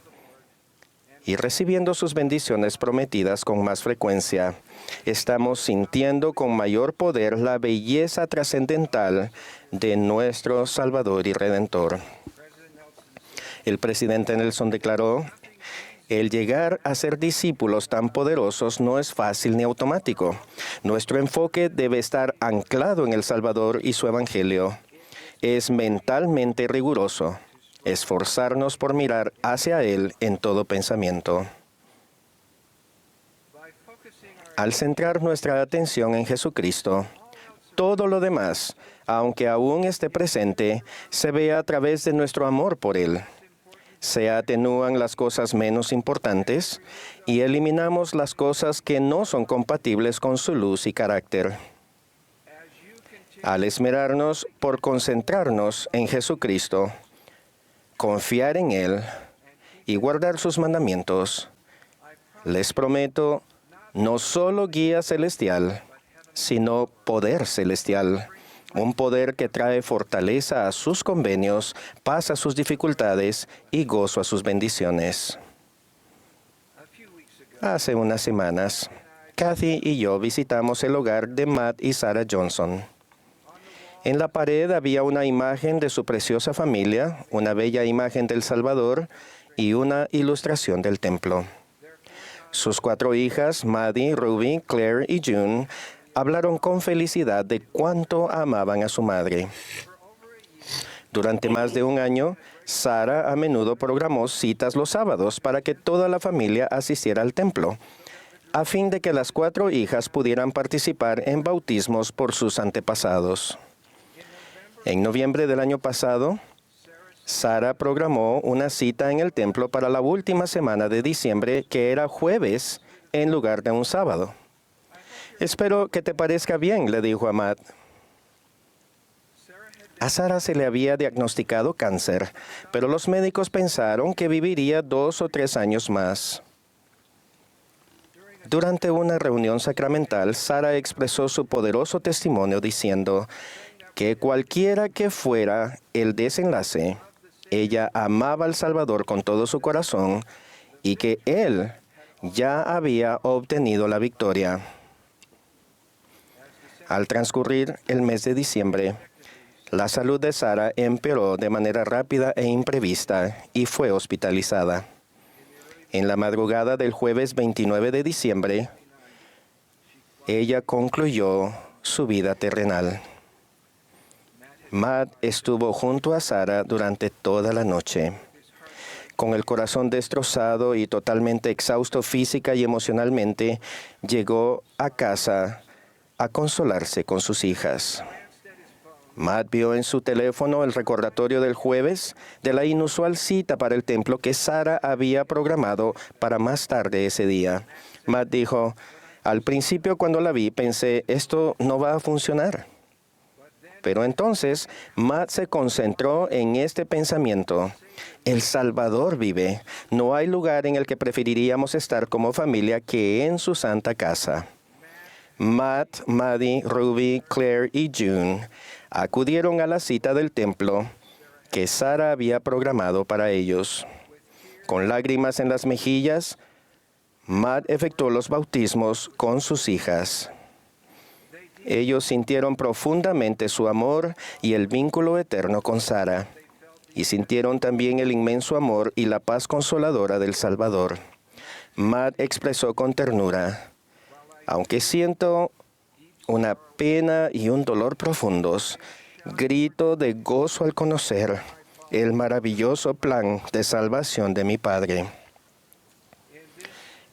y recibiendo sus bendiciones prometidas con más frecuencia. Estamos sintiendo con mayor poder la belleza trascendental de nuestro Salvador y Redentor. El presidente Nelson declaró: el llegar a ser discípulos tan poderosos no es fácil ni automático. Nuestro enfoque debe estar anclado en el Salvador y su Evangelio. Es mentalmente riguroso esforzarnos por mirar hacia Él en todo pensamiento. Al centrar nuestra atención en Jesucristo, todo lo demás, aunque aún esté presente, se ve a través de nuestro amor por Él. Se atenúan las cosas menos importantes y eliminamos las cosas que no son compatibles con su luz y carácter. Al esmerarnos por concentrarnos en Jesucristo, confiar en Él y guardar sus mandamientos, les prometo no solo guía celestial, sino poder celestial. Un poder que trae fortaleza a sus convenios, paz a sus dificultades y gozo a sus bendiciones. Hace unas semanas, Kathy y yo visitamos el hogar de Matt y Sarah Johnson. En la pared había una imagen de su preciosa familia, una bella imagen del Salvador y una ilustración del templo. Sus 4 hijas, Maddie, Ruby, Claire y June, hablaron con felicidad de cuánto amaban a su madre. Durante más de un año, Sarah a menudo programó citas los sábados para que toda la familia asistiera al templo, a fin de que las 4 hijas pudieran participar en bautismos por sus antepasados. En noviembre del año pasado, Sarah programó una cita en el templo para la última semana de diciembre, que era jueves en lugar de un sábado. Espero que te parezca bien, le dijo a Matt. A Sarah se le había diagnosticado cáncer, pero los médicos pensaron que viviría 2 o 3 años más. Durante una reunión sacramental, Sarah expresó su poderoso testimonio diciendo que cualquiera que fuera el desenlace, ella amaba al Salvador con todo su corazón y que Él ya había obtenido la victoria. Al transcurrir el mes de diciembre, la salud de Sarah empeoró de manera rápida e imprevista y fue hospitalizada. En la madrugada del jueves 29 de diciembre, ella concluyó su vida terrenal. Matt estuvo junto a Sarah durante toda la noche. Con el corazón destrozado y totalmente exhausto física y emocionalmente, llegó a casa a consolarse con sus hijas. Matt vio en su teléfono el recordatorio del jueves de la inusual cita para el templo que Sarah había programado para más tarde ese día. Matt dijo: al principio cuando la vi pensé, esto no va a funcionar. Pero entonces Matt se concentró en este pensamiento: el Salvador vive. No hay lugar en el que preferiríamos estar como familia que en su santa casa. Matt, Maddie, Ruby, Claire y June acudieron a la cita del templo que Sarah había programado para ellos. Con lágrimas en las mejillas, Matt efectuó los bautismos con sus hijas. Ellos sintieron profundamente su amor y el vínculo eterno con Sarah, y sintieron también el inmenso amor y la paz consoladora del Salvador. Matt expresó con ternura: aunque siento una pena y un dolor profundos, grito de gozo al conocer el maravilloso plan de salvación de mi Padre.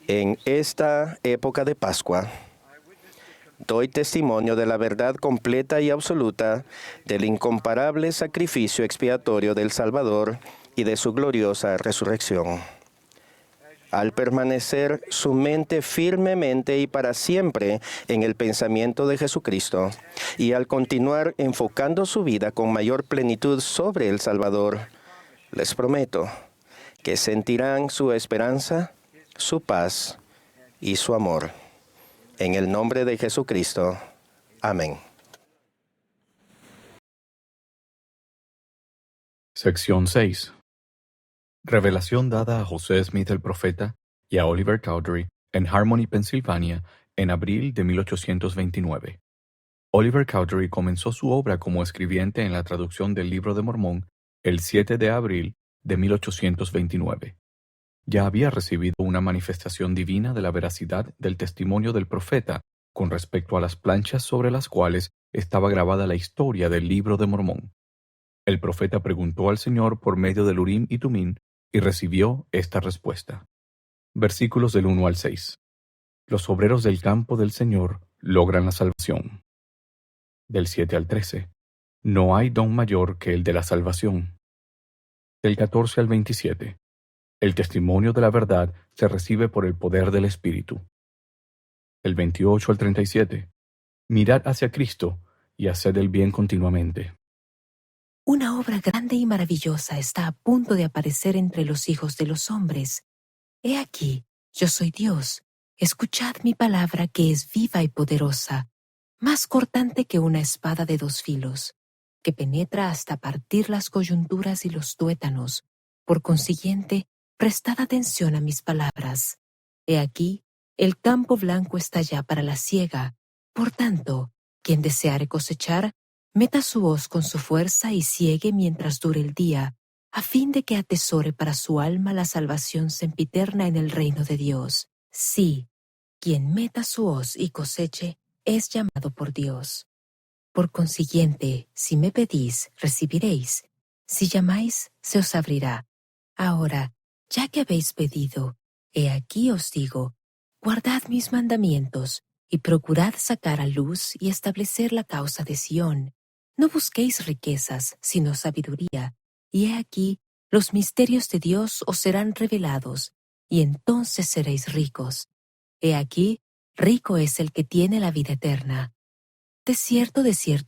En esta época de Pascua, doy testimonio de la verdad completa y absoluta del incomparable sacrificio expiatorio del Salvador y de su gloriosa resurrección. Al permanecer su mente firmemente y para siempre en el pensamiento de Jesucristo, y al continuar enfocando su vida con mayor plenitud sobre el Salvador, les prometo que sentirán su esperanza, su paz y su amor. En el nombre de Jesucristo. Amén. Sección 6. Revelación dada a José Smith el profeta y a Oliver Cowdery en Harmony, Pensilvania, en abril de 1829. Oliver Cowdery comenzó su obra como escribiente en la traducción del Libro de Mormón el 7 de abril de 1829. Ya había recibido una manifestación divina de la veracidad del testimonio del profeta con respecto a las planchas sobre las cuales estaba grabada la historia del Libro de Mormón. El profeta preguntó al Señor por medio del Urim y Tumim y recibió esta respuesta. Versículos del 1 al 6. Los obreros del campo del Señor logran la salvación. Del 7 al 13. No hay don mayor que el de la salvación. Del 14 al 27. El testimonio de la verdad se recibe por el poder del Espíritu. Del 28 al 37. Mirad hacia Cristo y haced el bien continuamente. Una obra grande y maravillosa está a punto de aparecer entre los hijos de los hombres. He aquí, yo soy Dios. Escuchad mi palabra que es viva y poderosa, más cortante que una espada de dos filos, que penetra hasta partir las coyunturas y los tuétanos. Por consiguiente, prestad atención a mis palabras. He aquí, el campo blanco está ya para la siega. Por tanto, quien deseare cosechar, meta su hoz con su fuerza y siegue mientras dure el día, a fin de que atesore para su alma la salvación sempiterna en el reino de Dios. Sí, quien meta su hoz y coseche, es llamado por Dios. Por consiguiente, si me pedís, recibiréis. Si llamáis, se os abrirá. Ahora, ya que habéis pedido, he aquí os digo, guardad mis mandamientos, y procurad sacar a luz y establecer la causa de Sión. No busquéis riquezas, sino sabiduría, y he aquí, los misterios de Dios os serán revelados, y entonces seréis ricos. He aquí, rico es el que tiene la vida eterna. De cierto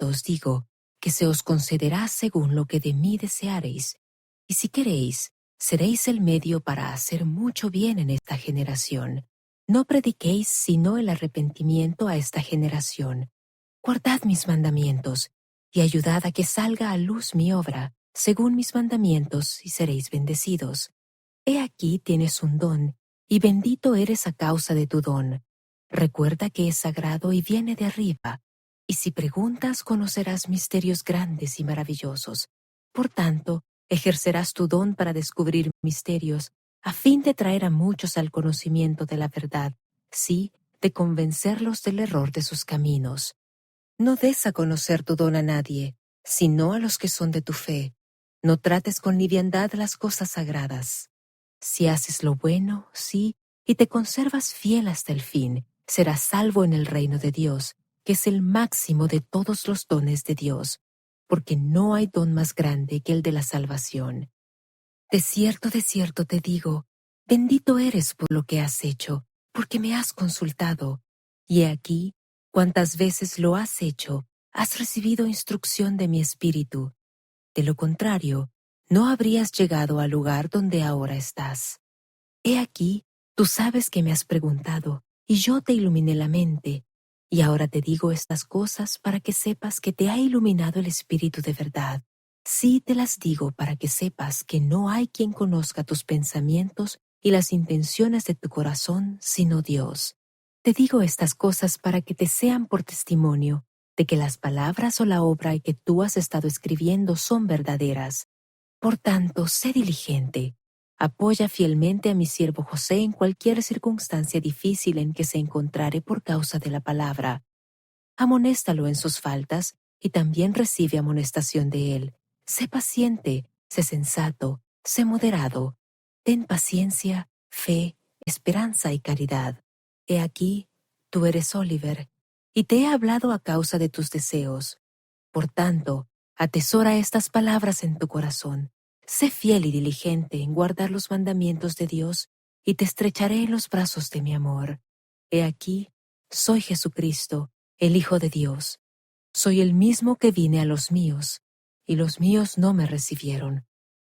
os digo, que se os concederá según lo que de mí deseareis, y si queréis, seréis el medio para hacer mucho bien en esta generación. No prediquéis sino el arrepentimiento a esta generación. Guardad mis mandamientos, y ayudad a que salga a luz mi obra, según mis mandamientos, y seréis bendecidos. He aquí tienes un don, y bendito eres a causa de tu don. Recuerda que es sagrado y viene de arriba, y si preguntas conocerás misterios grandes y maravillosos. Por tanto, ejercerás tu don para descubrir misterios, a fin de traer a muchos al conocimiento de la verdad, sí, de convencerlos del error de sus caminos. No des a conocer tu don a nadie, sino a los que son de tu fe. No trates con liviandad las cosas sagradas. Si haces lo bueno, sí, y te conservas fiel hasta el fin, serás salvo en el reino de Dios, que es el máximo de todos los dones de Dios, porque no hay don más grande que el de la salvación. De cierto te digo, bendito eres por lo que has hecho, porque me has consultado. Y he aquí, cuantas veces lo has hecho, has recibido instrucción de mi espíritu. De lo contrario, no habrías llegado al lugar donde ahora estás. He aquí, tú sabes que me has preguntado, y yo te iluminé la mente. Y ahora te digo estas cosas para que sepas que te ha iluminado el Espíritu de verdad. Sí te las digo para que sepas que no hay quien conozca tus pensamientos y las intenciones de tu corazón sino Dios. Te digo estas cosas para que te sean por testimonio de que las palabras o la obra que tú has estado escribiendo son verdaderas. Por tanto, sé diligente. Apoya fielmente a mi siervo José en cualquier circunstancia difícil en que se encontrare por causa de la palabra. Amonéstalo en sus faltas y también recibe amonestación de él. Sé paciente, sé sensato, sé moderado. Ten paciencia, fe, esperanza y caridad. He aquí, tú eres Oliver, y te he hablado a causa de tus deseos. Por tanto, atesora estas palabras en tu corazón. Sé fiel y diligente en guardar los mandamientos de Dios, y te estrecharé en los brazos de mi amor. He aquí, soy Jesucristo, el Hijo de Dios. Soy el mismo que vine a los míos, y los míos no me recibieron.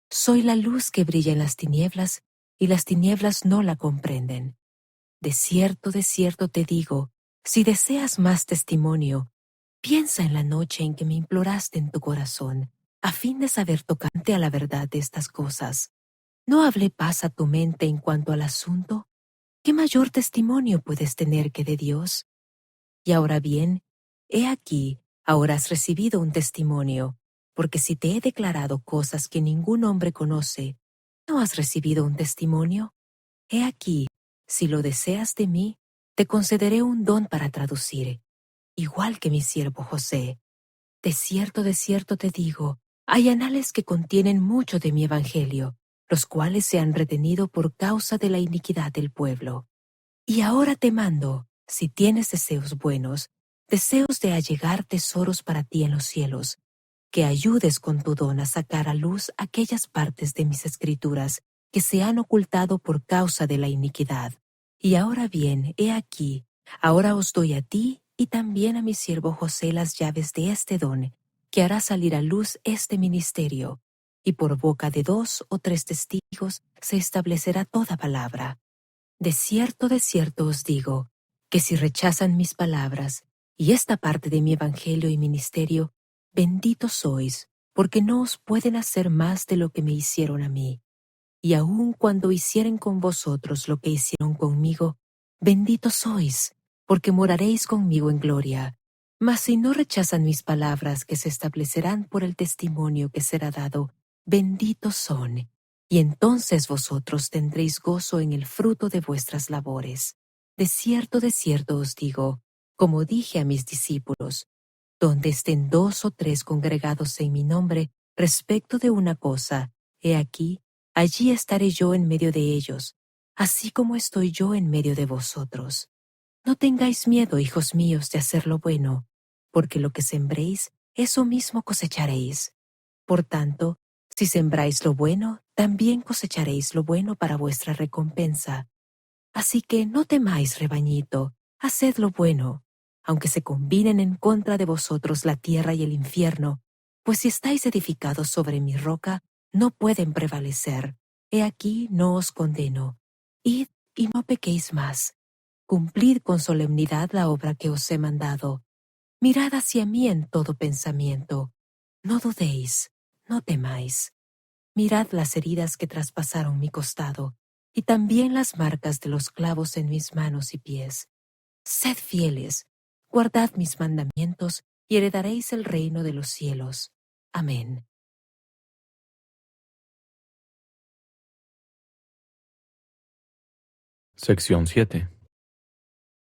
Soy la luz que brilla en las tinieblas, y las tinieblas no la comprenden. De cierto te digo, si deseas más testimonio, piensa en la noche en que me imploraste en tu corazón, a fin de saber tocante a la verdad de estas cosas. ¿No hablé paz a tu mente en cuanto al asunto? ¿Qué mayor testimonio puedes tener que de Dios? Y ahora bien, he aquí, ahora has recibido un testimonio, porque si te he declarado cosas que ningún hombre conoce, ¿no has recibido un testimonio? He aquí, si lo deseas de mí, te concederé un don para traducir, igual que mi siervo José. De cierto te digo, hay anales que contienen mucho de mi evangelio, los cuales se han retenido por causa de la iniquidad del pueblo. Y ahora te mando, si tienes deseos buenos, deseos de allegar tesoros para ti en los cielos, que ayudes con tu don a sacar a luz aquellas partes de mis escrituras que se han ocultado por causa de la iniquidad. Y ahora bien, he aquí, ahora os doy a ti y también a mi siervo José las llaves de este don, que hará salir a luz este ministerio, y por boca de 2 o 3 testigos se establecerá toda palabra. De cierto os digo, que si rechazan mis palabras y esta parte de mi evangelio y ministerio, benditos sois, porque no os pueden hacer más de lo que me hicieron a mí. Y aun cuando hicieren con vosotros lo que hicieron conmigo, benditos sois, porque moraréis conmigo en gloria. Mas si no rechazan mis palabras que se establecerán por el testimonio que será dado, benditos son, y entonces vosotros tendréis gozo en el fruto de vuestras labores. De cierto os digo, como dije a mis discípulos, donde estén 2 o 3 congregados en mi nombre respecto de una cosa, he aquí, allí estaré yo en medio de ellos, así como estoy yo en medio de vosotros. No tengáis miedo, hijos míos, de hacer lo bueno, porque lo que sembréis, eso mismo cosecharéis. Por tanto, si sembráis lo bueno, también cosecharéis lo bueno para vuestra recompensa. Así que no temáis, rebañito, haced lo bueno, aunque se combinen en contra de vosotros la tierra y el infierno, pues si estáis edificados sobre mi roca, no pueden prevalecer. He aquí no os condeno. Id y no pequéis más. Cumplid con solemnidad la obra que os he mandado. Mirad hacia mí en todo pensamiento. No dudéis, no temáis. Mirad las heridas que traspasaron mi costado, y también las marcas de los clavos en mis manos y pies. Sed fieles, guardad mis mandamientos, y heredaréis el reino de los cielos. Amén. Sección 7.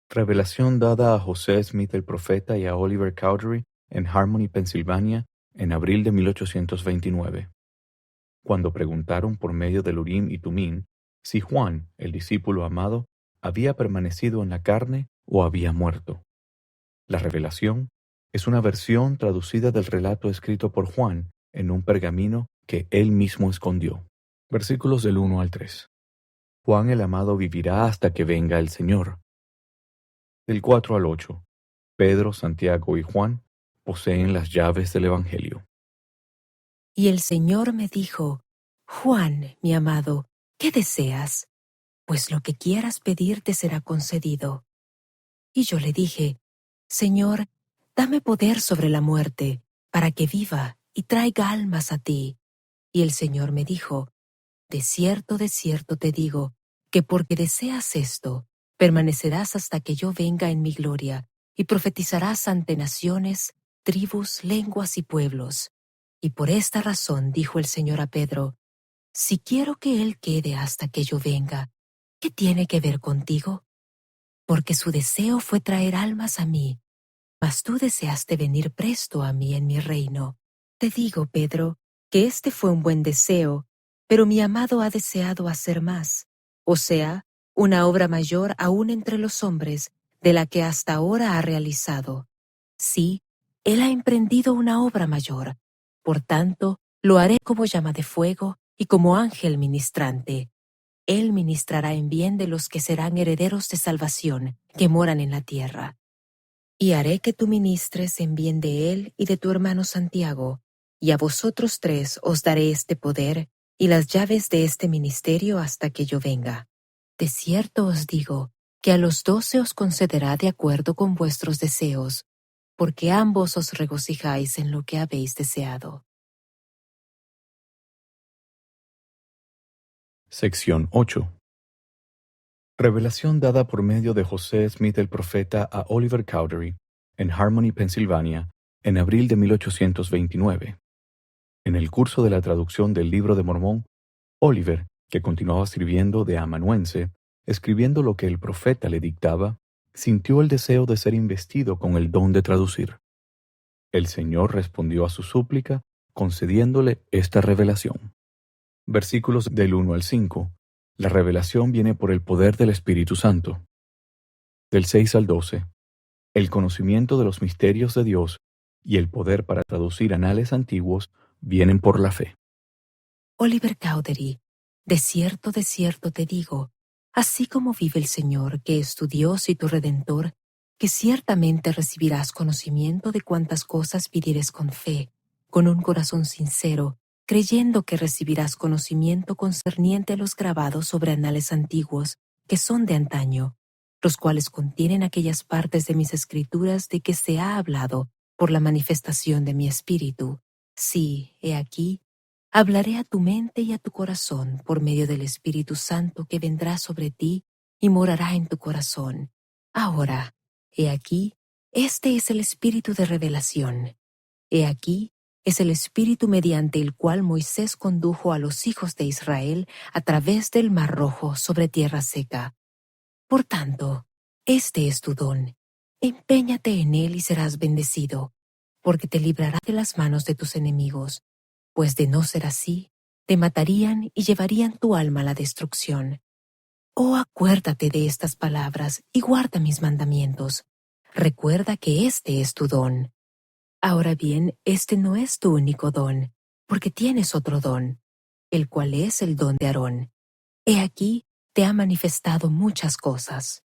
Revelación dada a José Smith el profeta y a Oliver Cowdery en Harmony, Pensilvania, en abril de 1829. Cuando preguntaron por medio del Urim y Tumim si Juan, el discípulo amado, había permanecido en la carne o había muerto. La revelación es una versión traducida del relato escrito por Juan en un pergamino que él mismo escondió. Versículos del 1 al 3. Juan el amado vivirá hasta que venga el Señor. Del 4 al 8. Pedro, Santiago y Juan poseen las llaves del Evangelio. Y el Señor me dijo, Juan, mi amado, ¿qué deseas? Pues lo que quieras pedir te será concedido. Y yo le dije, Señor, dame poder sobre la muerte, para que viva y traiga almas a ti. Y el Señor me dijo, de cierto te digo, que porque deseas esto, permanecerás hasta que yo venga en mi gloria, y profetizarás ante naciones, tribus, lenguas y pueblos. Y por esta razón dijo el Señor a Pedro, si quiero que él quede hasta que yo venga, ¿qué tiene que ver contigo? Porque su deseo fue traer almas a mí, mas tú deseaste venir presto a mí en mi reino. Te digo, Pedro, que este fue un buen deseo, pero mi amado ha deseado hacer más, o sea, una obra mayor aún entre los hombres de la que hasta ahora ha realizado. Sí, él ha emprendido una obra mayor. Por tanto, Lo haré como llama de fuego y como ángel ministrante. Él ministrará en bien de los que serán herederos de salvación, que moran en la tierra. Y haré que tú ministres en bien de él y de tu hermano Santiago, y a vosotros tres os daré este poder y las llaves de este ministerio hasta que yo venga. De cierto os digo, que a los 12 os concederá de acuerdo con vuestros deseos, porque ambos os regocijáis en lo que habéis deseado. Sección 8. Revelación dada por medio de José Smith el profeta a Oliver Cowdery en Harmony, Pensilvania, en abril de 1829. En el curso de la traducción del Libro de Mormón, Oliver, que continuaba sirviendo de amanuense, escribiendo lo que el profeta le dictaba, sintió el deseo de ser investido con el don de traducir. El Señor respondió a su súplica, concediéndole esta revelación. Versículos del 1 al 5. La revelación viene por el poder del Espíritu Santo. Del 6 al 12. El conocimiento de los misterios de Dios y el poder para traducir anales antiguos vienen por la fe. Oliver Cowdery, de cierto te digo, así como vive el Señor, que es tu Dios y tu Redentor, que ciertamente recibirás conocimiento de cuantas cosas pidieres con fe, con un corazón sincero, creyendo que recibirás conocimiento concerniente a los grabados sobre anales antiguos, que son de antaño, los cuales contienen aquellas partes de mis escrituras de que se ha hablado por la manifestación de mi espíritu. Sí, he aquí, hablaré a tu mente y a tu corazón por medio del Espíritu Santo que vendrá sobre ti y morará en tu corazón. Ahora, he aquí, este es el Espíritu de revelación. He aquí, es el Espíritu mediante el cual Moisés condujo a los hijos de Israel a través del Mar Rojo sobre tierra seca. Por tanto, este es tu don. Empeñate en él y serás bendecido, porque te librará de las manos de tus enemigos, pues de no ser así, te matarían y llevarían tu alma a la destrucción. Oh, acuérdate de estas palabras y guarda mis mandamientos. Recuerda que este es tu don. Ahora bien, este no es tu único don, porque tienes otro don, el cual es el don de Aarón. He aquí, te ha manifestado muchas cosas.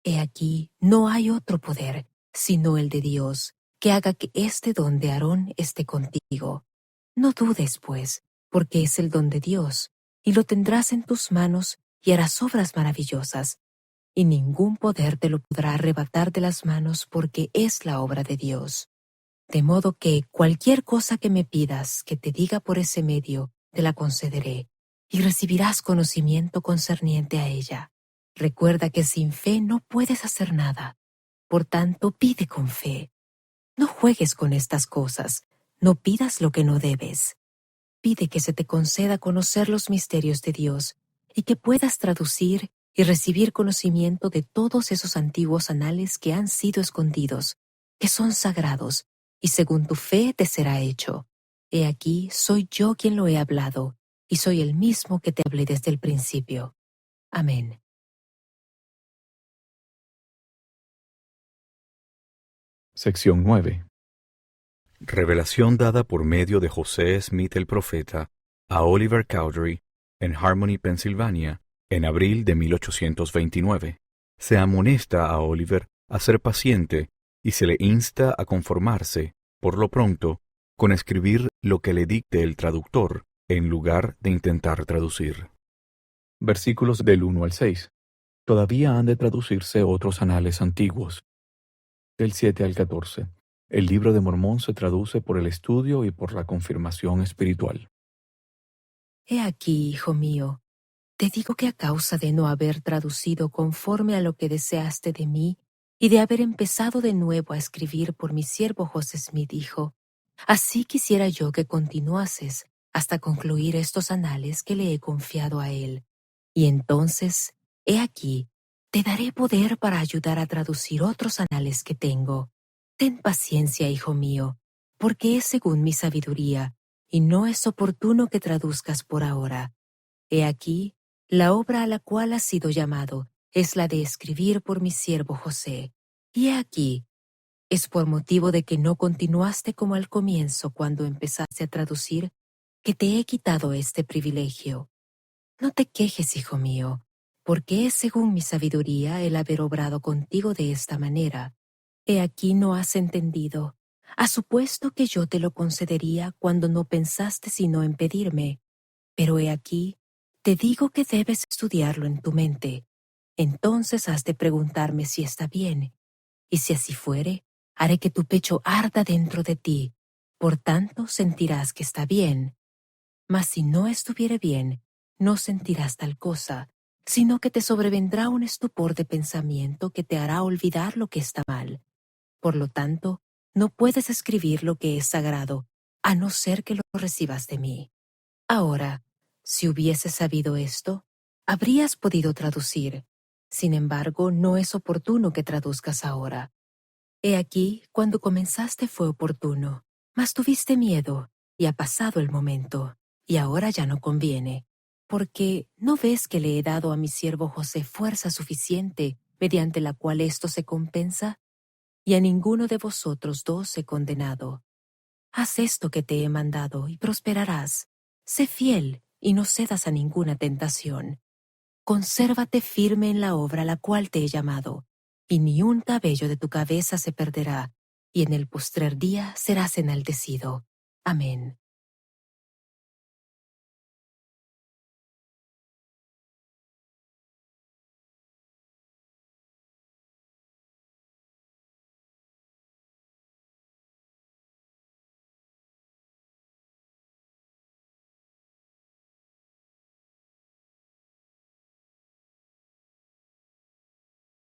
He aquí, no hay otro poder, sino el de Dios, que haga que este don de Aarón esté contigo. No dudes, pues, porque es el don de Dios, y lo tendrás en tus manos y harás obras maravillosas, y ningún poder te lo podrá arrebatar de las manos porque es la obra de Dios. De modo que cualquier cosa que me pidas que te diga por ese medio, te la concederé, y recibirás conocimiento concerniente a ella. Recuerda que sin fe no puedes hacer nada. Por tanto, pide con fe. No juegues con estas cosas, no pidas lo que no debes. Pide que se te conceda conocer los misterios de Dios y que puedas traducir y recibir conocimiento de todos esos antiguos anales que han sido escondidos, que son sagrados, y según tu fe te será hecho. He aquí, soy yo quien lo he hablado, y soy el mismo que te hablé desde el principio. Amén. Sección 9. Revelación dada por medio de José Smith el profeta a Oliver Cowdery en Harmony, Pensilvania, en abril de 1829. Se amonesta a Oliver a ser paciente y se le insta a conformarse, por lo pronto, con escribir lo que le dicte el traductor, en lugar de intentar traducir. Versículos del 1 al 6. Todavía han de traducirse otros anales antiguos. Del 7 al 14. El Libro de Mormón se traduce por el estudio y por la confirmación espiritual. He aquí, hijo mío, te digo que a causa de no haber traducido conforme a lo que deseaste de mí y de haber empezado de nuevo a escribir por mi siervo José Smith, dijo, así quisiera yo que continuases hasta concluir estos anales que le he confiado a él. Y entonces, he aquí, te daré poder para ayudar a traducir otros anales que tengo. Ten paciencia, hijo mío, porque es según mi sabiduría, y no es oportuno que traduzcas por ahora. He aquí, la obra a la cual has sido llamado es la de escribir por mi siervo José. Y he aquí, es por motivo de que no continuaste como al comienzo cuando empezaste a traducir, que te he quitado este privilegio. No te quejes, hijo mío, porque es según mi sabiduría el haber obrado contigo de esta manera. He aquí no has entendido. Has supuesto que yo te lo concedería cuando no pensaste sino en pedirme. Pero he aquí, te digo que debes estudiarlo en tu mente. Entonces has de preguntarme si está bien. Y si así fuere, haré que tu pecho arda dentro de ti. Por tanto, sentirás que está bien. Mas si no estuviere bien, no sentirás tal cosa, sino que te sobrevendrá un estupor de pensamiento que te hará olvidar lo que está mal. Por lo tanto, no puedes escribir lo que es sagrado, a no ser que lo recibas de mí. Ahora, si hubieses sabido esto, habrías podido traducir. Sin embargo, no es oportuno que traduzcas ahora. He aquí, cuando comenzaste fue oportuno, mas tuviste miedo, y ha pasado el momento, y ahora ya no conviene. Porque ¿no ves que le he dado a mi siervo José fuerza suficiente, mediante la cual esto se compensa? Y a ninguno de vosotros dos he condenado. Haz esto que te he mandado, y prosperarás. Sé fiel, y no cedas a ninguna tentación. Consérvate firme en la obra a la cual te he llamado, y ni un cabello de tu cabeza se perderá, y en el postrer día serás enaltecido. Amén.